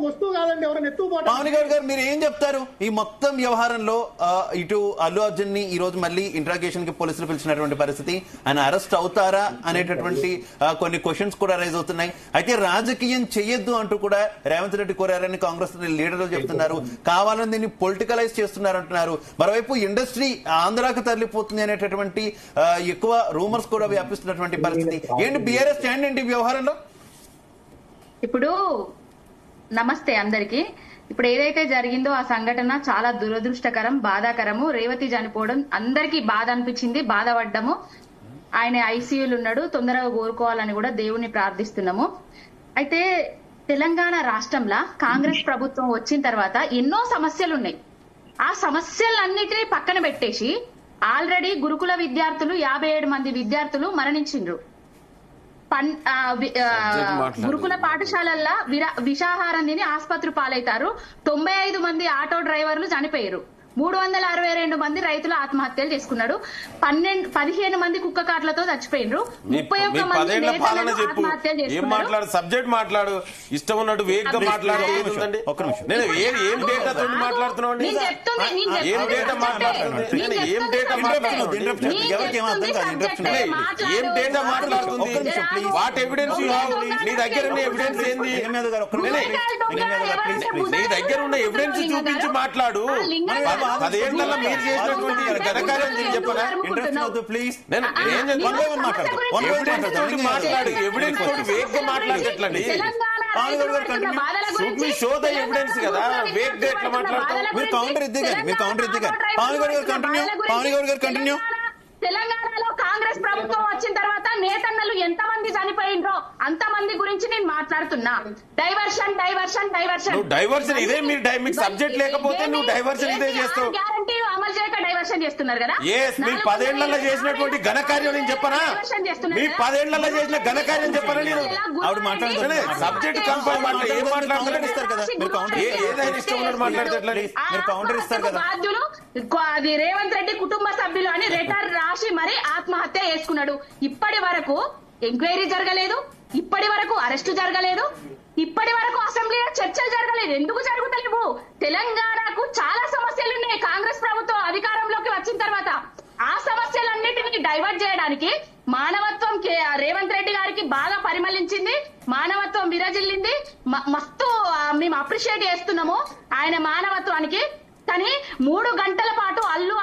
వస్తువు కాదండి, ఎవరైనా ఎత్తుకుపోవడం. పవన్ కళ్యాణ్ గారు మీరు ఏం చెప్తారు ఈ మొత్తం వ్యవహారంలో? ఇటు అల్లు అర్జున్ ని ఈ రోజు మళ్ళీ ఇంట్రాగేషన్ కి పోలీసులు పిలిచినటువంటి పరిస్థితి, ఆయన అరెస్ట్ అవుతారా అనేటటువంటి కొన్ని క్వశ్చన్స్ కూడా రైజ్ అవుతున్నాయి. అయితే రాజకీయం చెయ్యొద్దు అంటూ కూడా రేవంత్ రెడ్డి కోరారని కాంగ్రెస్ లీడర్లు చెప్తున్నారు. కావాలని దీన్ని పొలిటికలైజ్ చేస్తున్నారు అంటున్నారు. మరోవైపు ఇండస్ట్రీ ఆంధ్రాకు తరలిపోతుంది అనేటటువంటి ఎక్కువ రూమర్స్ కూడా వ్యాపిస్తున్నటువంటి పరిస్థితి. ఏంటి బీఆర్ఎస్ స్టాండ్ ఏంటి వ్యవహారంలో? ఇప్పుడు నమస్తే అందరికి. ఇప్పుడు ఏదైతే జరిగిందో ఆ సంఘటన చాలా దురదృష్టకరం, బాధాకరము. రేవతి చనిపోవడం అందరికీ బాధ అనిపించింది, బాధపడ్డము. ఆయన ఐసీయూలు ఉన్నాడు, తొందరగా కోరుకోవాలని కూడా దేవుణ్ణి ప్రార్థిస్తున్నాము. అయితే తెలంగాణ రాష్ట్రంలో కాంగ్రెస్ ప్రభుత్వం వచ్చిన తర్వాత ఎన్నో సమస్యలు ఉన్నాయి. ఆ సమస్యలన్నిటినీ పక్కన పెట్టేసి ఆల్రెడీ గురుకుల విద్యార్థులు 57 మంది విద్యార్థులు మరణించిండ్రు. గురుకుల పాఠశాలల్లో విషాహారం తిని ఆసుపత్రి పాలైతారు. 95 మంది ఆటో డ్రైవర్లు చనిపోయారు. 362 మంది రైతులు ఆత్మహత్యలు చేసుకున్నాడు. 15 మంది కుక్క కాట్లతో చచ్చిపోయినరు. 31 మంది ఆత్మహత్యలు చేసుకున్నారు. సబ్జెక్ట్ మాట్లాడు, ఇష్టం ఉన్నట్టు వేగ్గా మాట్లాడు. నేను ఏం డేటాతో మాట్లాడుతున్నావు? ఏం డేటా మాట్లాడుతుంది? ఏం డేటా మాట్లాడుతుంది? ఏం డేటా మాట్లాడుతుంది? What evidence you have? నీ దగ్గర ఉన్న ఎవిడెన్స్ ఏంది? నీ దగ్గర ఉన్న ఎవిడెన్స్ చూపించి మాట్లాడు. 10 ఏళ్లలో మీరు చేసినటువంటి ఘనకార్యం చెప్పనా? మాట్లాడు, ఎవిడెన్స్ తోటి వేగ్గా మాట్లాడేట్లండి. షో ద ఎవిడెన్స్ కదా, వేగ్గా ఎట్లా మాట్లాడతాం? మీరు కౌంటర్ ఇద్దే కానీ, మీరు కౌంటర్ ఇద్దే కానీ. పవన్ గౌడ్ గారు కంటిన్యూ. తెలంగాణలో కాంగ్రెస్ ప్రభుత్వం వచ్చిన తర్వాత నేతన్నలు ఎంతమంది చనిపోయినరో అంతమంది గురించి నేను మాట్లాడుతున్నా. డైవర్షన్ డైవర్షన్ డైవర్షన్ డైవర్షన్ ఇదే. మీరు సబ్జెక్ట్ లేకపోతే నువ్వు డైవర్షన్ ఇదే చేస్తావు. గ్యారంటీ అమలు చేయక డైవర్షన్ చేస్తున్నారు కదా. మీ 10 ఏళ్లలో చేసినటువంటి ఘనకార్యం నేను చెప్పనా? మీ 10 ఏళ్లలో చేసిన ఘనకార్యం చెప్పనా? నేను ఆవిడ మాట్లాడుతున్నా సబ్జెక్ట్ కన్ఫర్మ్ మాట్లాడు. ఏం మాట్లాడుతున్నారు? ఇస్తారు కదా మీరు కౌంటర్. ఏదైనా ఇష్టం ఉన్నట్టు మాట్లాడితే ఎట్లా? మీరు కౌంటర్ ఇస్తారు కదా. బాధ్యులు అది రేవంత్ రెడ్డి కుటుంబ సభ్యులు అని లెటర్ రాసి మరి ఆత్మహత్య చేసుకున్నాడు. ఇప్పటి వరకు ఎంక్వైరీ జరగలేదు, ఇప్పటి వరకు అరెస్టు జరగలేదు, ఇప్పటి వరకు అసెంబ్లీలో చర్చలు జరగలేదు. ఎందుకు జరుగుతలేవు? తెలంగాణకు చాలా సమస్యలు ఉన్నాయి. కాంగ్రెస్ ప్రభుత్వం అధికారంలోకి వచ్చిన తర్వాత ఆ సమస్యలన్నిటినీ డైవర్ట్ చేయడానికి మానవత్వం రేవంత్ రెడ్డి గారికి బాగా పరిమళించింది, మానవత్వం విరజిల్లింది. మస్తు మేము అప్రిషియేట్ చేస్తున్నాము ఆయన మానవత్వానికి. కానీ 3 గంటల పాటు అల్లు